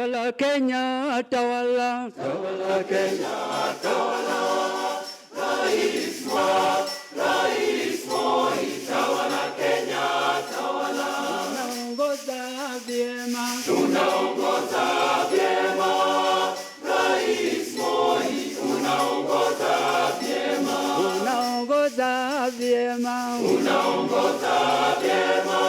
Tawala Kenya, tawala. Tawala Kenya, tawala. Rais Moi, tawala Kenya, tawala. Tunaongoza vyema. Tunaongoza vyema. Rais Moi, unaongoza vyema. Unaongoza vyema. Unaongoza vyema.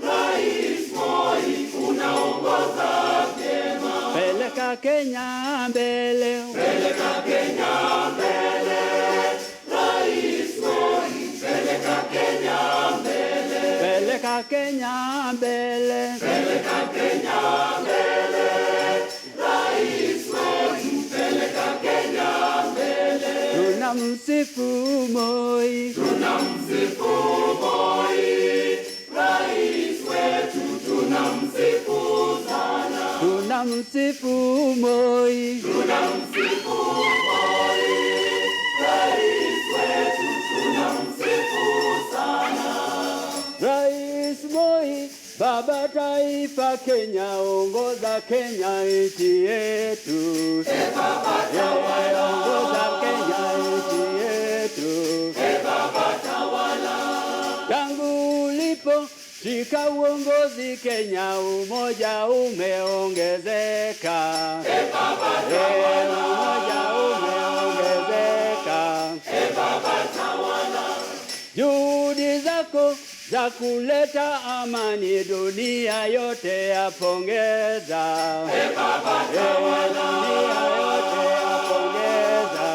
Rais Moi, unaongoza vyema. Peleka Kenya mbele. Peleka Kenya mbele. Rais Moi, peleka Kenya mbele. Peleka Kenya mbele. Peleka Kenya mbele. Rais Moi, peleka Kenya mbele. Tunamsifu Moi. Tunamsifu Moi. Rais wetu tunamsifu sana. Tunamsifu Moi. Tunamsifu Moi. Rais wetu tunamsifu sana. Rais Moi, baba taifa Kenya, ongoza Kenya nchi yetu. Baba tawala. Ongoza Kenya nchi yetu. Baba tawala. Tangu ulipo shika uongozi Kenya, umoja umeongezeka. Baba tawala. Umoja umeongezeka. Baba tawala. Juhudi zako za kuleta amani dunia yote yapongeza. Baba tawala. Dunia yote yapongeza.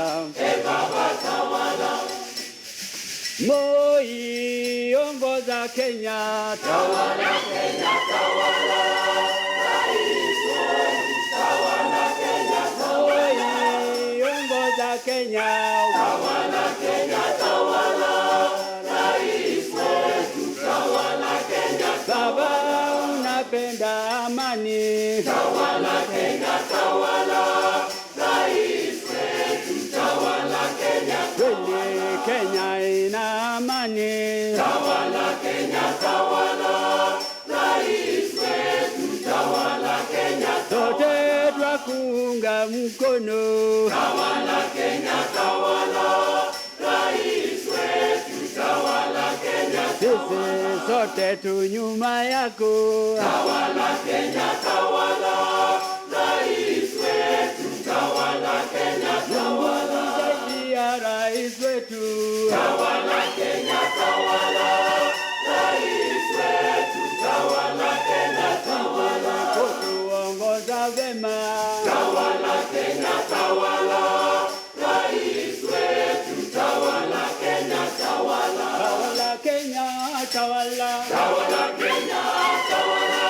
Baba tawala. Moi, ongoza Kenya, tawala Kenya, tawala. Rais Moi, tawala Kenya, tawala. Moi, ongoza Kenya, tawala Kenya, tawala. Rais wetu, tawala Kenya, tawala. Baba unapenda amani, tawala Kenya, tawala. Rais wetu, tawala Kenya, tawala. Kenya ina amani. Tawala Kenya, tawala. Rais wetu, tawala Kenya, tawala. Sote twakuunga mkono. Tawala Kenya, tawala. Rais wetu, tawala Kenya, tawala. Sisi sote tu nyuma yako. Tawala Kenya, tawala. Rais wetu, tawala Kenya, tawala. Rais wetu, tawala Kenya, tawala. Rais wetu, tawala Kenya, tawala. Kutuongoza vema. Tawala Kenya, tawala. Rais wetu, tawala Kenya, tawala. Tawala Kenya, tawala. Tawala Kenya, tawala.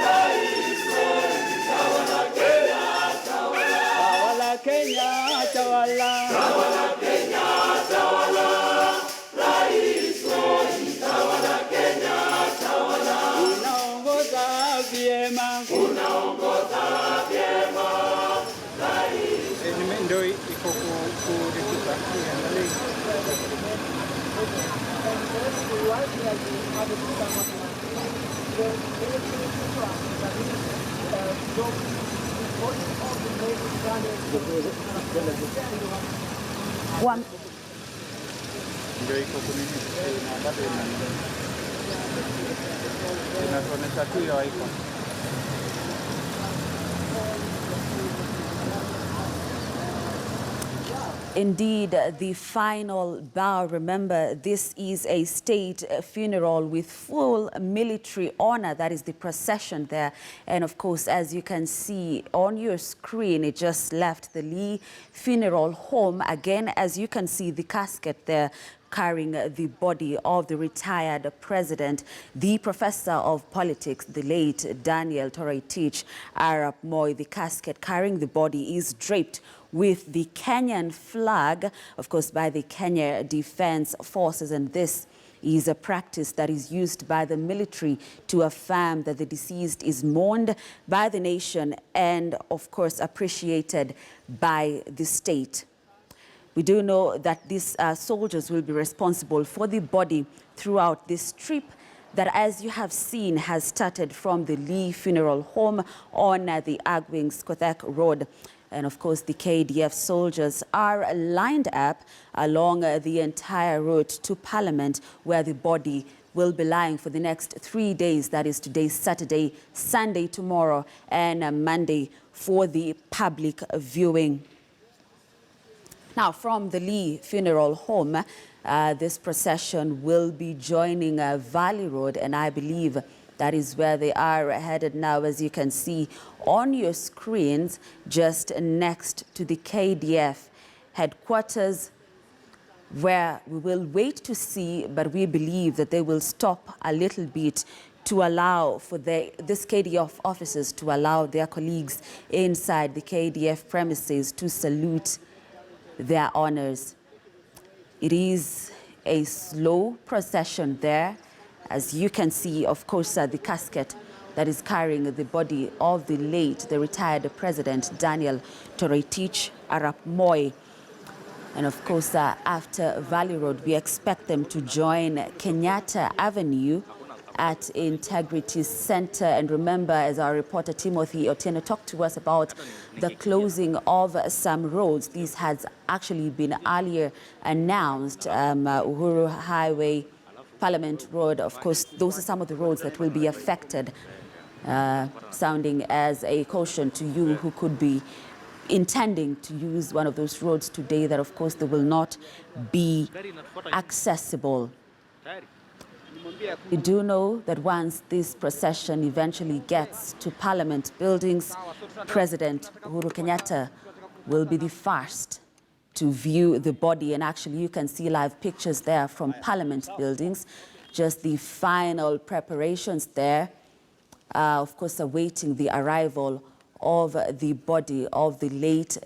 Rais wetu, tawala Kenya, tawala. Tawala Kenya, tawala. Tawala Kenya, tawala. Rais wetu, tawala Kenya, tawala. Unaongoza vyema. Unaongoza vyema. Rais. Ndio iko kurekebisha angalia. Ndio iko kunini na bado inaonyesha tu hiyo icon. Indeed, the final bow. Remember, this is a state funeral with full military honor. That is the procession there. And of course, as you can see on your screen, it just left the Lee Funeral Home. Again, as you can see, the casket there carrying the body of the retired president, the professor of politics, the late Daniel Toroitich Arap Moi. The casket carrying the body is draped with the Kenyan flag, of course, by the Kenya Defense Forces. And this is a practice that is used by the military to affirm that the deceased is mourned by the nation and, of course, appreciated by the state. We do know that these soldiers will be responsible for the body throughout this trip that, as you have seen, has started from the Lee Funeral Home on the Agwings Kothek Road. And of course, the KDF soldiers are lined up along the entire route to Parliament, where the body will be lying for the next 3 days. That is today, Saturday, Sunday, tomorrow, and Monday for the public viewing. Now, from the Lee Funeral Home, this procession will be joining Valley Road, and I believe that is where they are headed now, as you can see on your screens, just next to the KDF headquarters, where we will wait to see, but we believe that they will stop a little bit to allow for this KDF officers to allow their colleagues inside the KDF premises to salute their honors. It is a slow procession there. As you can see, of course, the casket that is carrying the body of the retired President Daniel Toroitich Arap Moi. And of course, after Valley Road, we expect them to join Kenyatta Avenue at Integrity Center. And remember, as our reporter Timothy Otieno talked to us about the closing of some roads, these had actually been earlier announced. Uhuru Highway, Parliament Road, of course, those are some of the roads that will be affected, sounding as a caution to you who could be intending to use one of those roads today, that of course they will not be accessible. We do know that once this procession eventually gets to Parliament buildings, President Uhuru Kenyatta will be the first to view the body. And actually, you can see live pictures there from Parliament buildings, just the final preparations there, of course, awaiting the arrival of the body of the late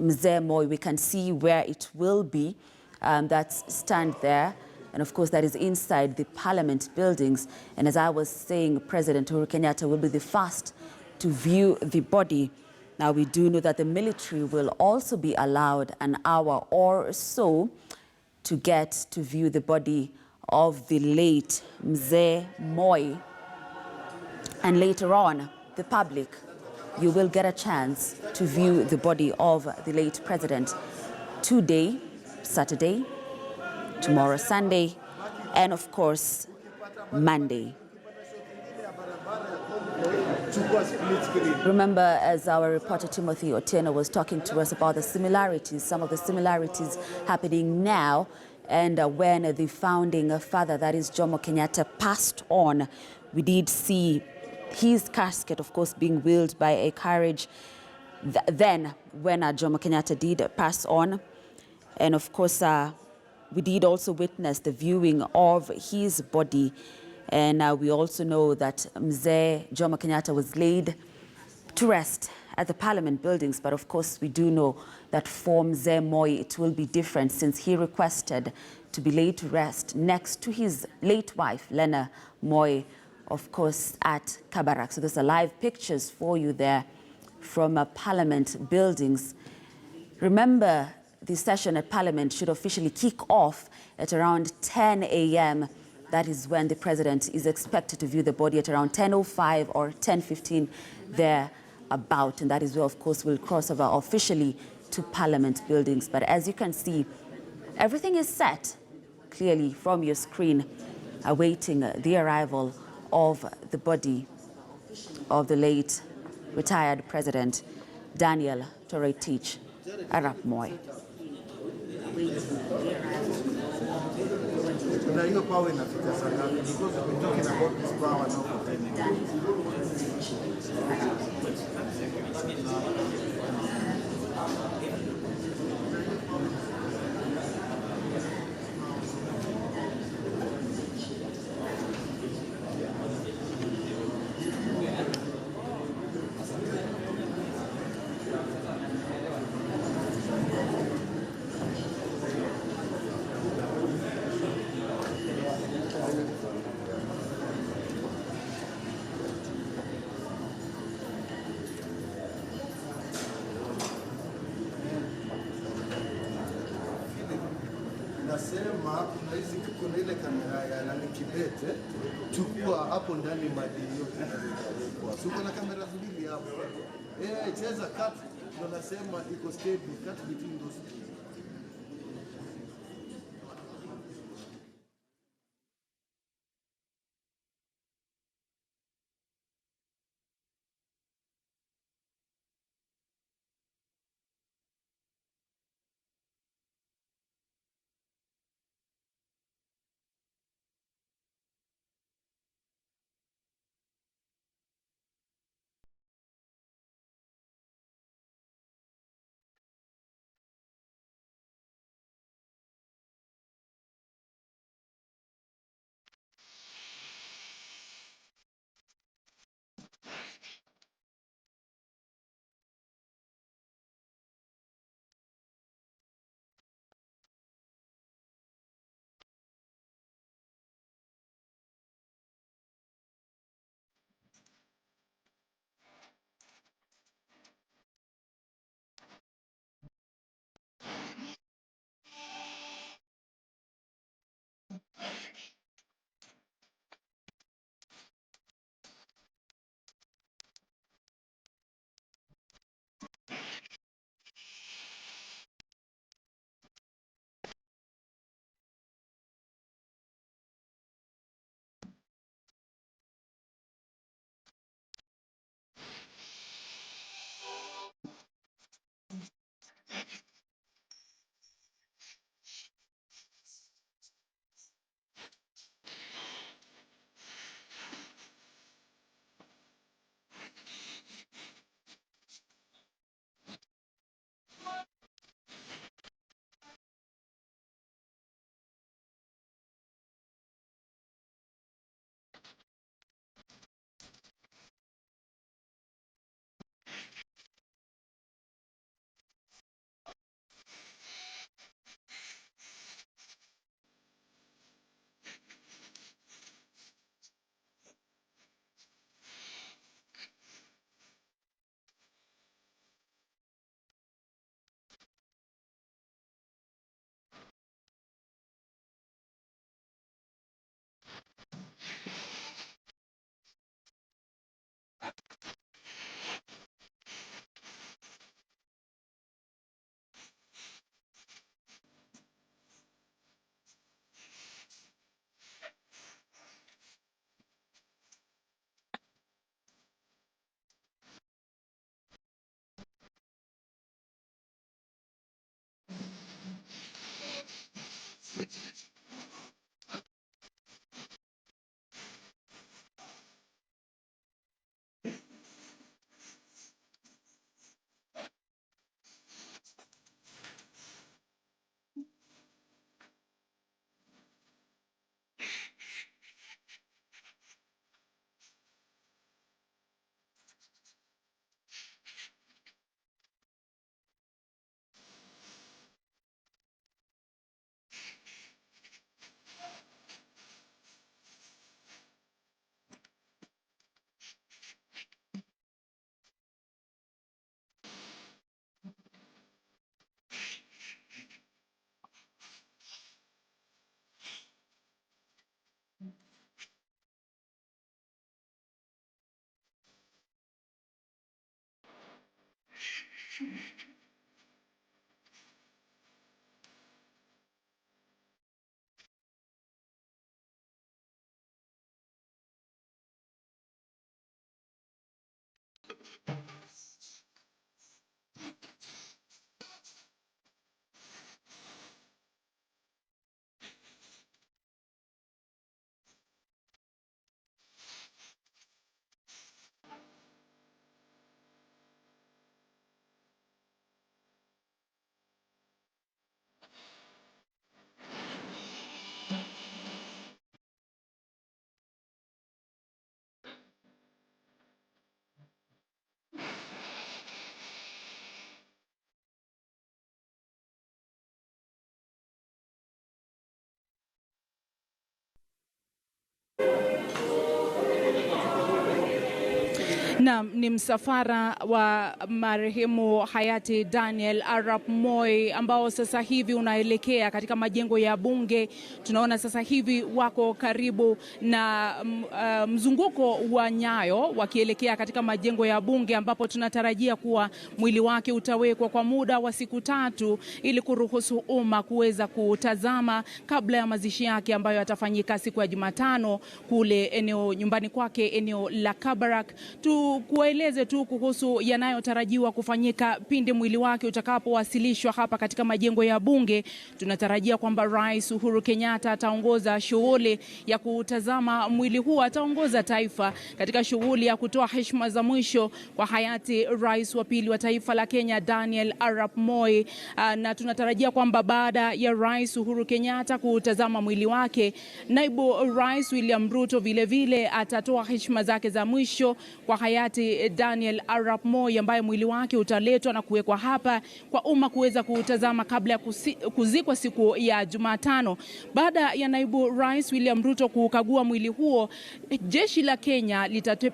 Mzee Moi. We can see where it will be. That's stand there. And of course, that is inside the Parliament buildings. And as I was saying, President Uhuru Kenyatta will be the first to view the body. Now, we do know that the military will also be allowed an hour or so to get to view the body of the late Mzee Moi. And later on, the public, you will get a chance to view the body of the late president today, Saturday, tomorrow, Sunday, and of course, Monday. Remember, as our reporter Timothy Otieno was talking to us about the similarities, some of the similarities happening now, and when the founding father, that is Jomo Kenyatta, passed on, we did see his casket, of course, being wheeled by a carriage then when Jomo Kenyatta did pass on. And of course, we did also witness the viewing of his body. And we also know that Mzee Jomo Kenyatta was laid to rest at the Parliament buildings. But of course, we do know that for Mzee Moi, it will be different, since he requested to be laid to rest next to his late wife, Lena Moi, of course, at Kabarak. So there's live pictures for you there from Parliament buildings. Remember, the session at Parliament should officially kick off at around 10 a.m. That is when the president is expected to view the body at around 10:05 or 10:15 thereabout. And that is where, of course, we'll cross over officially to Parliament buildings. But as you can see, everything is set clearly from your screen, awaiting the arrival of the body of the late retired President Daniel Toroitich Arap Moi. kuna ile kamera ya nani Kibete, chukua hapo ndani maji hiyo kwa. So kuna kamera mbili hapo. Cheza cut ndio nasema iko steady, cut between those two. Naam, ni msafara wa marehemu hayati Daniel Arap Moi ambao sasa hivi unaelekea katika majengo ya bunge. Tunaona sasa hivi wako karibu na mzunguko wa Nyayo wakielekea katika majengo ya bunge, ambapo tunatarajia kuwa mwili wake utawekwa kwa muda wa siku 3 ili kuruhusu umma kuweza kutazama kabla ya mazishi yake ambayo yatafanyika siku ya Jumatano kule eneo nyumbani kwake eneo la Kabarak. Kueleze tu kuhusu yanayotarajiwa kufanyika pindi mwili wake utakapowasilishwa hapa katika majengo ya bunge. Tunatarajia kwamba Rais Uhuru Kenyatta ataongoza shughuli ya kutazama mwili huu, ataongoza taifa katika shughuli ya kutoa heshima za mwisho kwa hayati rais wa pili wa taifa la Kenya Daniel Arap Moi, na tunatarajia kwamba baada ya Rais Uhuru Kenyatta kutazama mwili wake, naibu Rais William Ruto vile atatoa heshima zake za mwisho kwa hayati Daniel Arap Moi, ambaye mwili wake utaletwa na kuwekwa hapa kwa umma kuweza kutazama kabla ya kuzikwa siku ya Jumatano. Baada ya naibu Rais William Ruto kukagua mwili huo, jeshi la Kenya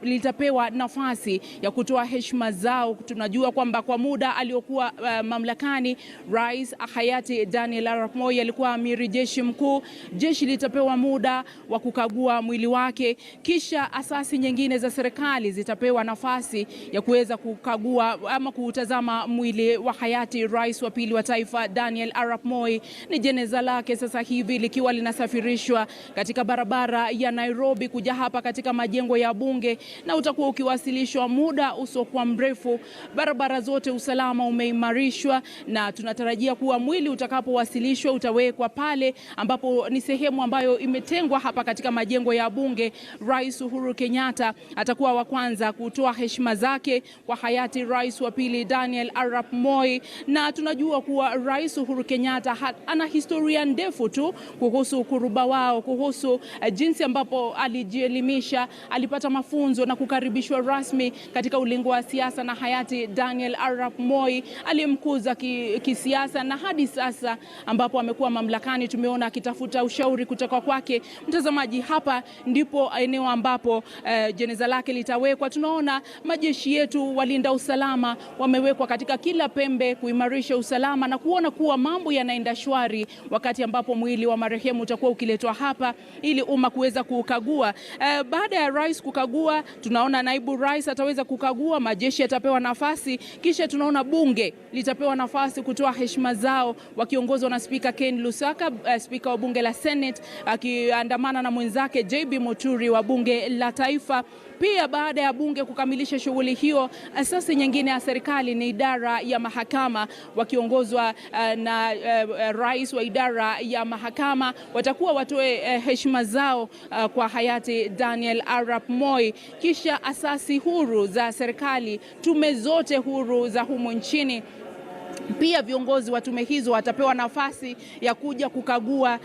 litapewa nafasi ya kutoa heshima zao. Tunajua kwamba kwa muda aliokuwa mamlakani Rais hayati Daniel Arap Moi alikuwa amiri jeshi mkuu. Jeshi litapewa muda wa kukagua mwili wake, kisha asasi nyingine za serikali zitapewa nafasi ya kuweza kukagua ama kutazama mwili wa hayati rais wa pili wa taifa Daniel Arap Moi. Ni jeneza lake sasa hivi likiwa linasafirishwa katika barabara ya Nairobi kuja hapa katika majengo ya bunge, na utakuwa ukiwasilishwa muda usiokuwa mrefu. Barabara zote usalama umeimarishwa, na tunatarajia kuwa mwili utakapowasilishwa utawekwa pale ambapo ni sehemu ambayo imetengwa hapa katika majengo ya bunge. Rais Uhuru Kenyatta atakuwa wa kwanza kutoa heshima zake kwa hayati rais wa pili Daniel Arap Moi, na tunajua kuwa Rais Uhuru Kenyatta ana historia ndefu tu kuhusu kuruba wao, kuhusu jinsi ambapo alijielimisha, alipata mafunzo na kukaribishwa rasmi katika ulingo wa siasa na hayati Daniel Arap Moi. Alimkuza kisiasa na hadi sasa ambapo amekuwa mamlakani tumeona akitafuta ushauri kutoka kwake. Mtazamaji, hapa ndipo eneo ambapo jeneza lake litawekwa. Tunaona majeshi yetu walinda usalama wamewekwa katika kila pembe kuimarisha usalama na kuona kuwa mambo yanaenda shwari wakati ambapo mwili wa marehemu utakuwa ukiletwa hapa ili umma kuweza kukagua. Baada ya rais kukagua, tunaona naibu rais ataweza kukagua, majeshi yatapewa nafasi, kisha tunaona bunge litapewa nafasi kutoa heshima zao wakiongozwa na Spika Ken Lusaka, spika wa bunge la Senate, akiandamana na mwenzake JB Muturi wa bunge la taifa. Pia baada ya bunge kukamilisha shughuli hiyo, asasi nyingine ya serikali ni idara ya mahakama wakiongozwa na rais wa idara ya mahakama watakuwa watoe heshima zao kwa hayati Daniel Arap Moi. Kisha asasi huru za serikali, tume zote huru za humu nchini, pia viongozi wa tume hizo watapewa nafasi ya kuja kukagua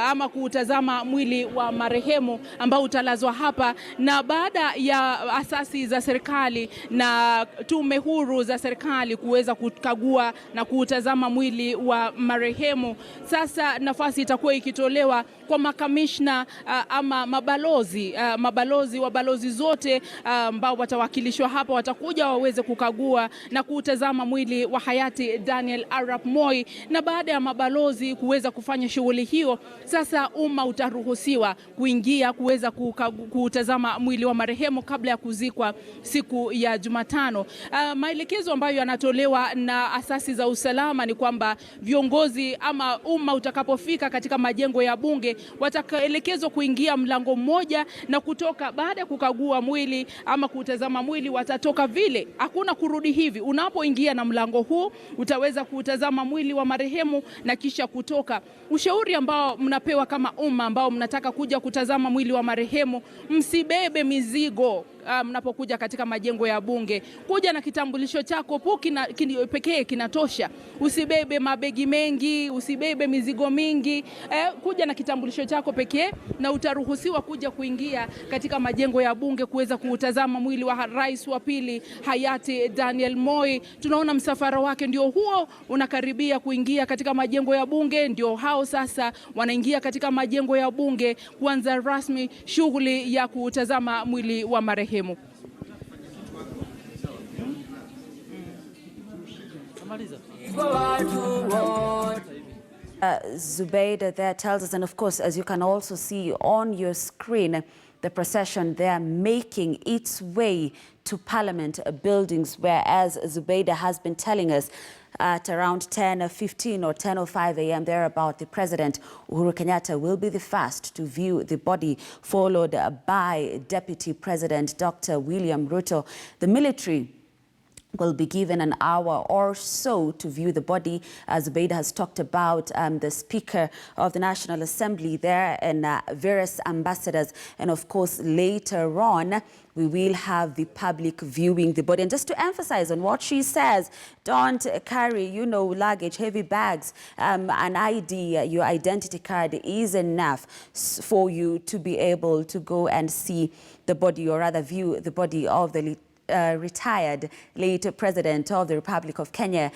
ama kutazama mwili wa marehemu ambao utalazwa hapa. Na baada ya asasi za serikali na tume huru za serikali kuweza kukagua na kutazama mwili wa marehemu, sasa nafasi itakuwa ikitolewa kwa makamishna ama mabalozi wa balozi zote ambao watawakilishwa hapa, watakuja waweze kukagua na kutazama mwili wa hayati Daniel Arap Moi. Na baada ya mabalozi kuweza kufanya shughuli hiyo, sasa umma utaruhusiwa kuingia kuweza kutazama mwili wa marehemu kabla ya kuzikwa siku ya Jumatano. Maelekezo ambayo yanatolewa na asasi za usalama ni kwamba viongozi ama umma utakapofika katika majengo ya bunge watakaelekezwa kuingia mlango mmoja na kutoka. Baada ya kukagua mwili ama kutazama mwili watatoka vile, hakuna kurudi hivi. Unapoingia na mlango huu utaweza kutazama mwili wa marehemu na kisha kutoka. Ushauri ambao mnapewa kama umma ambao mnataka kuja kutazama mwili wa marehemu, msibebe mizigo mnapokuja katika majengo ya bunge. Kuja na kitambulisho chako pekee kinatosha. Usibebe mabegi mengi, usibebe mizigo mingi. Kuja na kitambulisho chako pekee na utaruhusiwa kuja kuingia katika majengo ya bunge kuweza kutazama mwili wa rais wa pili hayati Daniel Moi. Tunaona msafara wake ndio huo unakaribia kuingia katika majengo ya bunge. Ndio hao sasa wanaingia katika majengo ya bunge kuanza rasmi shughuli ya kutazama mwili wa marehemu. Zubaida there tells us, and of course, as you can also see on your screen, the procession there making its way to Parliament buildings, where, as Zubaida has been telling us, at around 10:15 or 10:05 a.m. thereabout, the President, Uhuru Kenyatta, will be the first to view the body, followed by Deputy President Dr. William Ruto. The military will be given an hour or so to view the body. As Zubaida has talked about, the Speaker of the National Assembly there and various ambassadors. And of course, later on, we will have the public viewing the body. And just to emphasize on what she says, don't carry, luggage, heavy bags. An ID, your identity card is enough for you to be able to go and see the body, or rather view the body of the retired late President of the Republic of Kenya,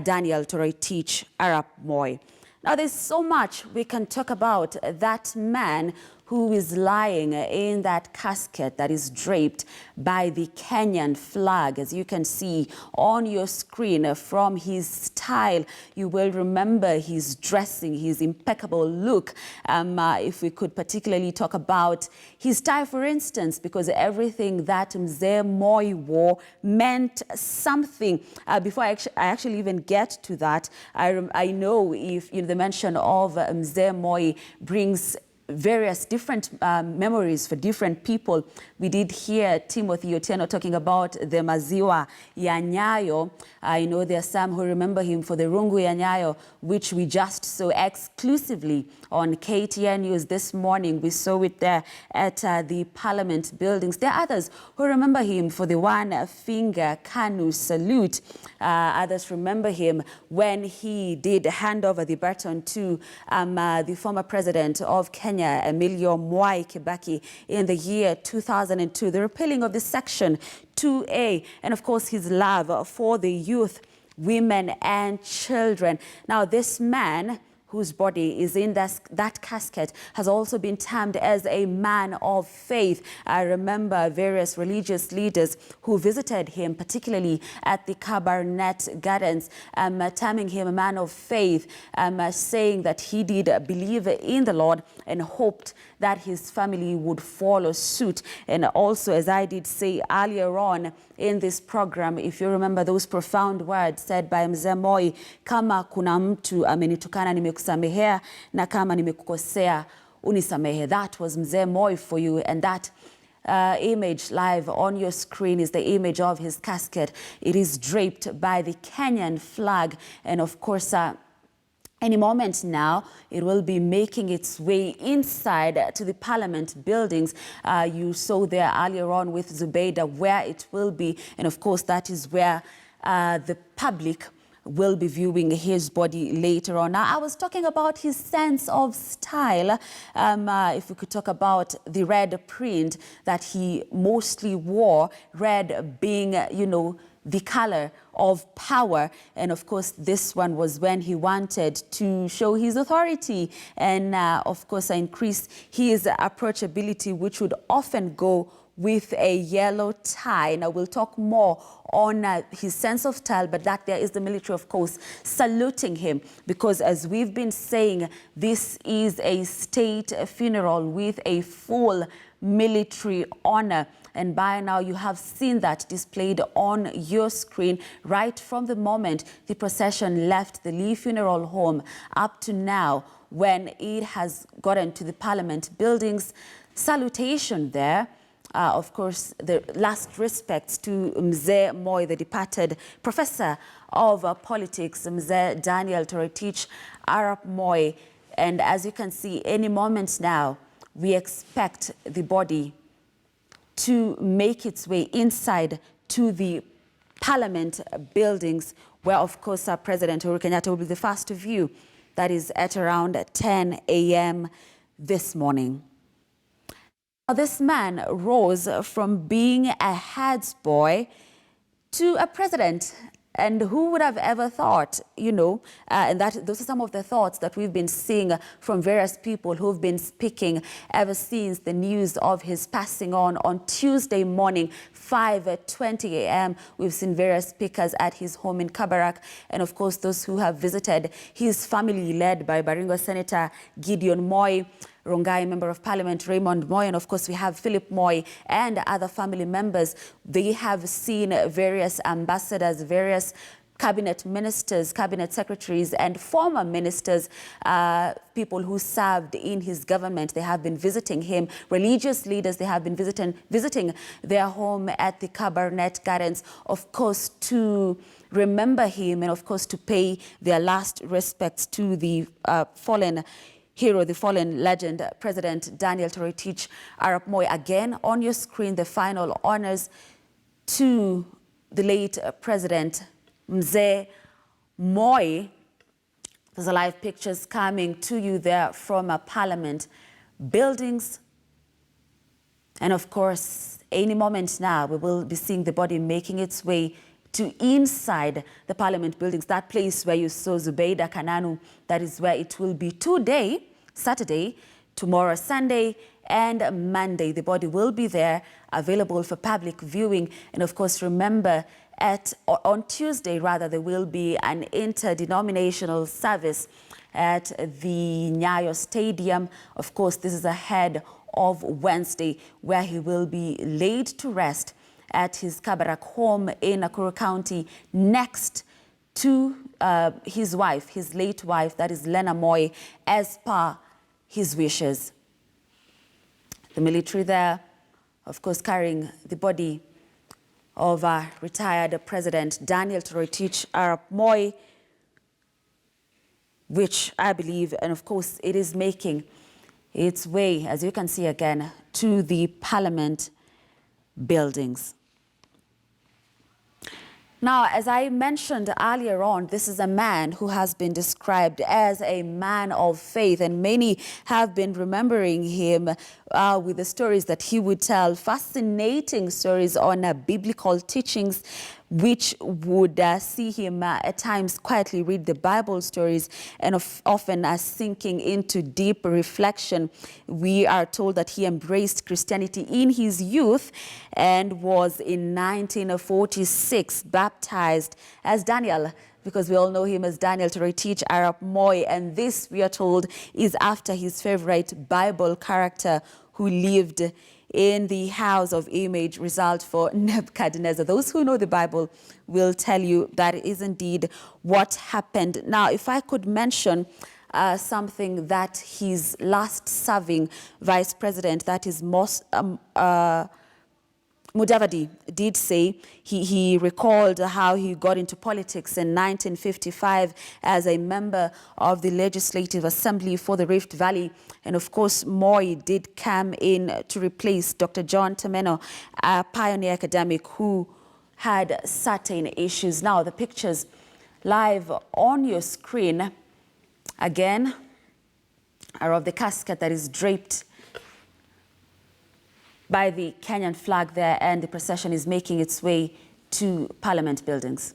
Daniel Toroitich Arap Moi. Now, there's so much we can talk about that man who is lying in that casket that is draped by the Kenyan flag. As you can see on your screen, from his style, you will remember his dressing, his impeccable look. If we could particularly talk about his tie, for instance, because everything that Mzee Moi wore meant something. Before I actually even get to that, I know if the mention of Mzee Moi brings various different memories for different people. We did hear Timothy Otieno talking about the Maziwa ya Nyayo. I know there are some who remember him for the Rungu ya Nyayo, which we just saw exclusively on KTN News this morning. We saw it there at the Parliament buildings. There are others who remember him for the one finger Kanu salute. Others remember him when he did hand over the baton to the former president of Kenya, Emilio Mwai Kibaki, in the year 2002, the repealing of the Section 2A, and of course his love for the youth, women and children. Now, this man whose body is in that casket has also been termed as a man of faith. I remember various religious leaders who visited him, particularly at the Cabernet Gardens, terming him a man of faith, saying that he did believe in the Lord and hoped that his family would follow suit. And also, as I did say earlier on in this program, if you remember those profound words said by Mzee Moi, kama kuna mtu amenitukana nimekusamehea, na kama nimekukosea unisamehe. That was Mzee Moi for you, and that image live on your screen is the image of his casket. It is draped by the Kenyan flag, and of course, any moment now, it will be making its way inside to the Parliament buildings. You saw there earlier on with Zubaida where it will be. And of course, that is where the public will be viewing his body later on. Now, I was talking about his sense of style. If we could talk about the red print that he mostly wore, red being, the color of power. And of course, this one was when he wanted to show his authority and, of course, increase his approachability, which would often go with a yellow tie. Now, we'll talk more on his sense of style, but that there is the military, of course, saluting him, because as we've been saying, this is a state funeral with a full military honor. And by now, you have seen that displayed on your screen right from the moment the procession left the Lee Funeral Home up to now, when it has gotten to the Parliament buildings. Salutation there. Of course, the last respects to Mzee Moi, the departed professor of politics, Mzee Daniel Toroitich Arap Moi. And as you can see, any moment now, we expect the body to make its way inside to the Parliament buildings, where, of course, our President Uhuru Kenyatta will be the first to view. That is at around 10 a.m. this morning. Now, this man rose from being a heads boy to a president And who would have ever thought, and those are some of the thoughts that we've been seeing from various people who've been speaking ever since the news of his passing on Tuesday morning, 5:20 a.m. We've seen various speakers at his home in Kabarak, and of course those who have visited his family led by Baringo Senator Gideon Moi, Rongai Member of Parliament Raymond Moi, and of course we have Philip Moi and other family members. They have seen various ambassadors, various cabinet ministers, cabinet secretaries, and former ministers, people who served in his government. They have been visiting him. Religious leaders, they have been visiting their home at the Cabernet Gardens, of course, to remember him and, of course, to pay their last respects to the fallen hero, the fallen legend, President Daniel Toroitich Arap Moi. Again, on your screen, the final honors to the late President Mzee Moi. There's a live pictures coming to you there from Parliament buildings. And of course, any moment now, we will be seeing the body making its way to inside the Parliament buildings, that place where you saw Zubeida Kananu. That is where it will be today, Saturday, tomorrow, Sunday, and Monday. The body will be there, available for public viewing. And of course, remember, on Tuesday, rather, there will be an interdenominational service at the Nyayo Stadium. Of course, this is ahead of Wednesday, where he will be laid to rest at his Kabarak home in Nakuru County, next to his wife, his late wife, that is Lena Moi, as per his wishes. The military there, of course, carrying the body of retired President Daniel Toroitich Arap Moi, which I believe, and of course, it is making its way, as you can see again, to the Parliament buildings. Now, as I mentioned earlier on, this is a man who has been described as a man of faith, and many have been remembering him with the stories that he would tell, fascinating stories on biblical teachings, which would see him at times quietly read the Bible stories and often sinking into deep reflection. We are told that he embraced Christianity in his youth and was in 1946 baptized as Daniel, because we all know him as Daniel Toroitich Arap Moi, and this, we are told, is after his favorite Bible character who lived in the house of image reserved for Nebuchadnezzar. Those who know the Bible will tell you that is indeed what happened. Now, if I could mention something that his last serving vice president, that is Mudavadi, did say. He recalled how he got into politics in 1955 as a member of the Legislative Assembly for the Rift Valley. And of course, Moi did come in to replace Dr. John Temeno, a pioneer academic who had certain issues. Now, the pictures live on your screen, again, are of the casket that is draped by the Kenyan flag there, and the procession is making its way to Parliament buildings.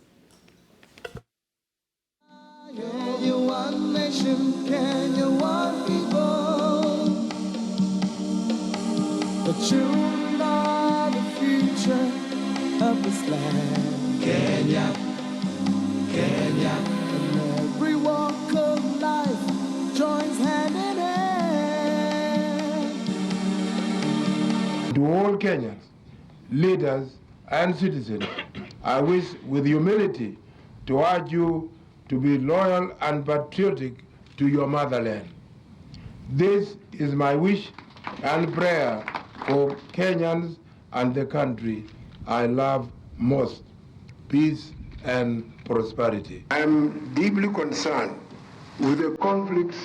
Kenya, one nation, Kenya, one people. The children are the future of this land. Kenya, Kenya. And every walk of life joins hand in hand. To all Kenyans, leaders and citizens, I wish with humility to urge you to be loyal and patriotic to your motherland. This is my wish and prayer for Kenyans and the country I love most, peace and prosperity. I am deeply concerned with the conflicts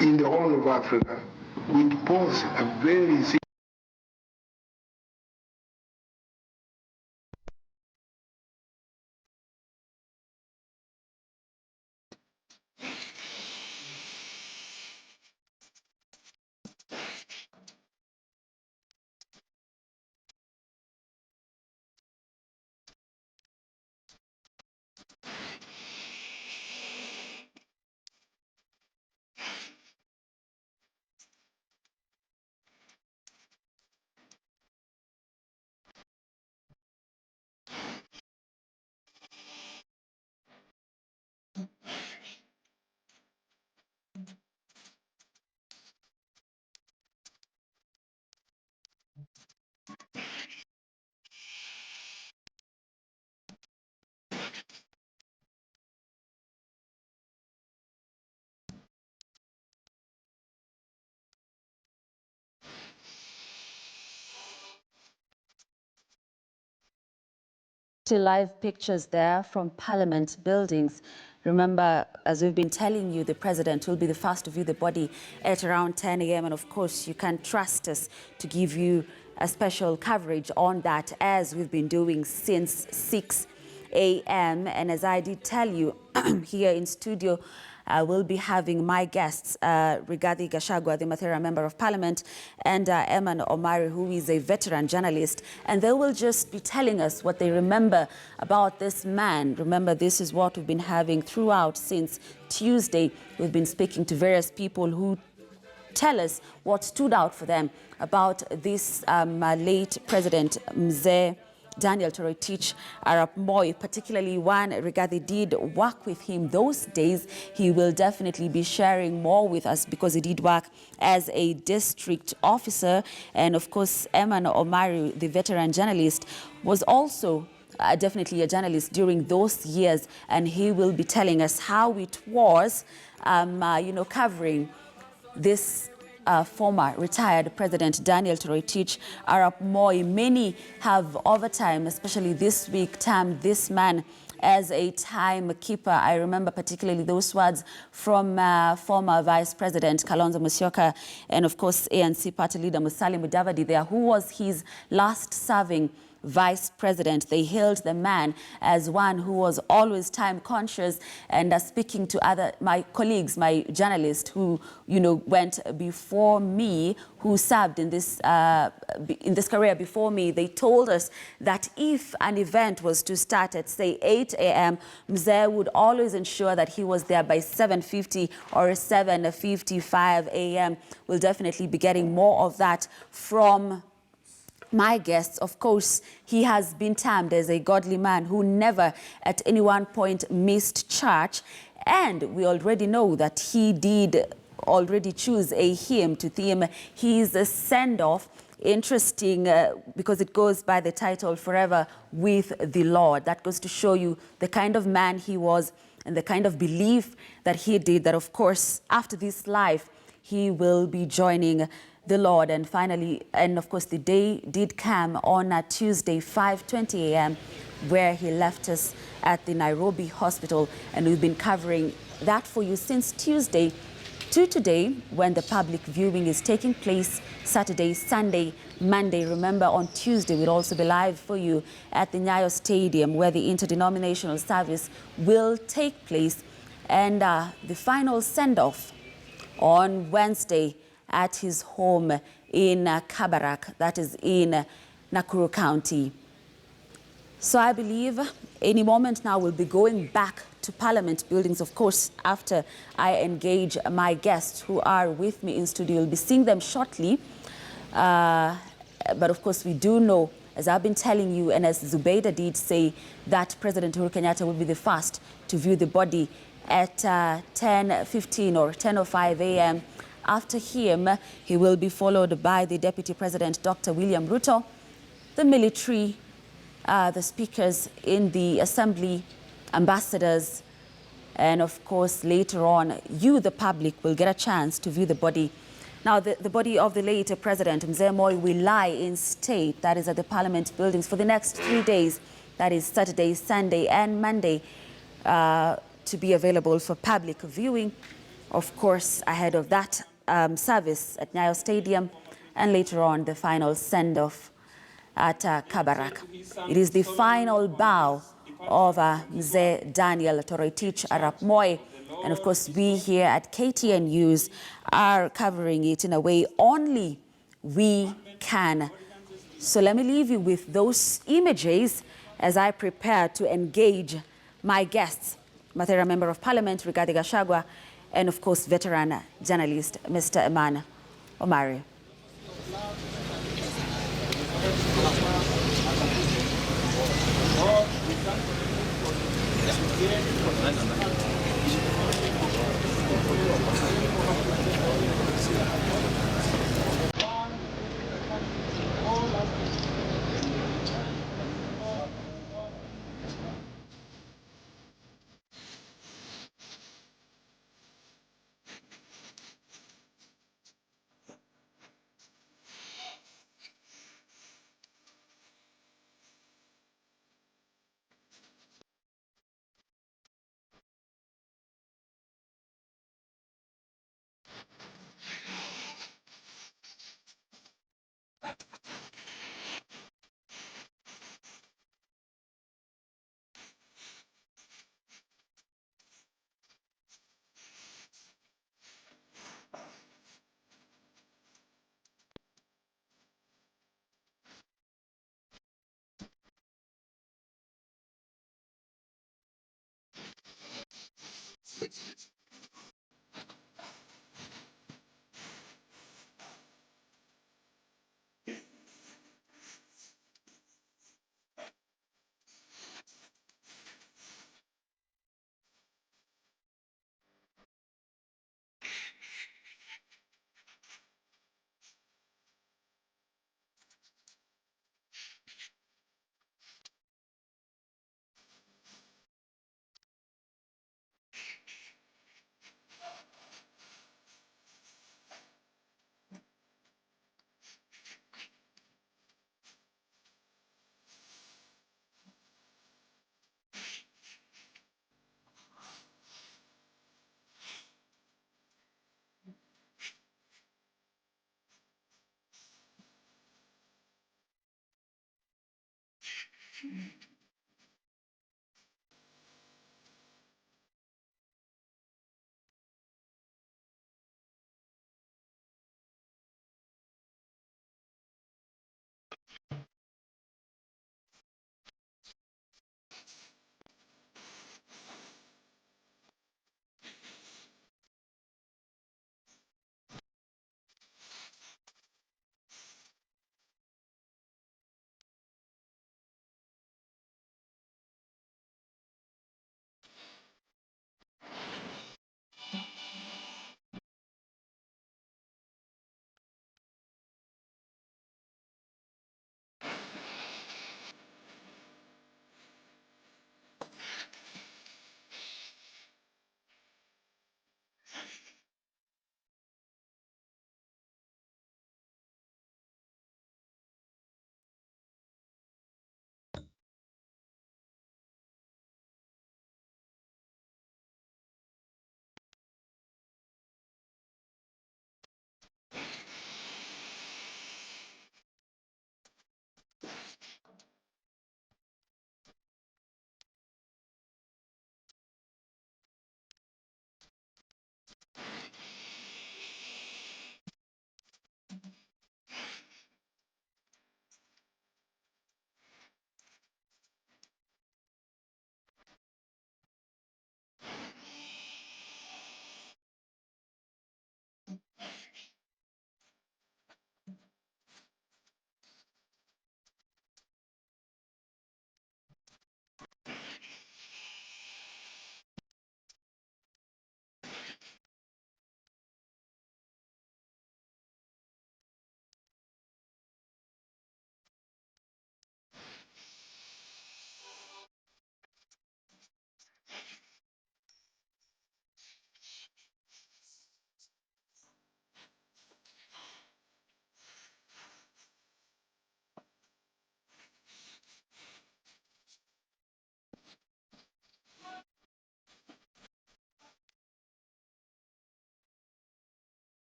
in the Horn of Africa, which pose a very serious still live pictures there from Parliament buildings. Remember, as we've been telling you, the president will be the first to view the body at around 10 a.m. And of course, you can trust us to give you a special coverage on that, as we've been doing since 6 a.m. And as I did tell you, here in studio, we'll be having my guests, Rigathi Gachagua, the Mathera Member of Parliament, and Eman Omari, who is a veteran journalist. And they will just be telling us what they remember about this man. Remember, this is what we've been having throughout since Tuesday. We've been speaking to various people who tell us what stood out for them about this late President Mzee Daniel Toroitich Arap Moi, particularly one Rigathi did work with him those days. He will definitely be sharing more with us because he did work as a district officer. And of course, Eman Omari, the veteran journalist, was also definitely a journalist during those years, and he will be telling us how it was, covering this former retired President Daniel Toroitich Arap Moi. Many have over time, especially this week, termed this man as a timekeeper. I remember particularly those words from former Vice President Kalonzo Musyoka and, of course, ANC party leader Musalia Mudavadi there, who was his last serving vice president. They hailed the man as one who was always time conscious. And speaking to my colleagues, my journalists who went before me, who served in this career before me, they told us that if an event was to start at say 8 a.m., Mzee would always ensure that he was there by 7:50 or 7:55 a.m. We'll definitely be getting more of that from my guests. Of course, he has been termed as a godly man who never at any one point missed church. And we already know that he did already choose a hymn to theme his send-off. Interesting because it goes by the title Forever with the Lord. That goes to show you the kind of man he was and the kind of belief that he did, that of course after this life he will be joining the Lord. And finally, and of course, the day did come on a Tuesday, 5:20 a.m., where he left us at the Nairobi hospital. And we've been covering that for you since Tuesday to today, when the public viewing is taking place Saturday, Sunday, Monday. Remember, on Tuesday, we'll also be live for you at the Nyayo Stadium, where the interdenominational service will take place. And the final send-off on Wednesday at his home in Kabarak, that is in Nakuru County. So I believe any moment now we'll be going back to Parliament buildings, of course, after I engage my guests who are with me in studio. You'll be seeing them shortly. But of course, we do know, as I've been telling you, and as Zubeida did say, that President Uhuru Kenyatta will be the first to view the body at 10:15 or 10:05 a.m. After him, he will be followed by the Deputy President, Dr. William Ruto, the military, the speakers in the assembly, ambassadors, and of course, later on, you, the public, will get a chance to view the body. Now, the body of the late President Mzee Moi will lie in state, that is at the Parliament buildings, for the next 3 days, that is Saturday, Sunday, and Monday, to be available for public viewing. Of course, ahead of that service at Nyayo Stadium, and later on the final send-off at Kabarak. It is the final bow of Mzee Daniel Toroitich Arap Moi, and of course we here at KTN News are covering it in a way only we can. So let me leave you with those images as I prepare to engage my guests, Mathera Member of Parliament Rigathi Gachagua, and of course, veteran journalist, Mr. Eman Omari.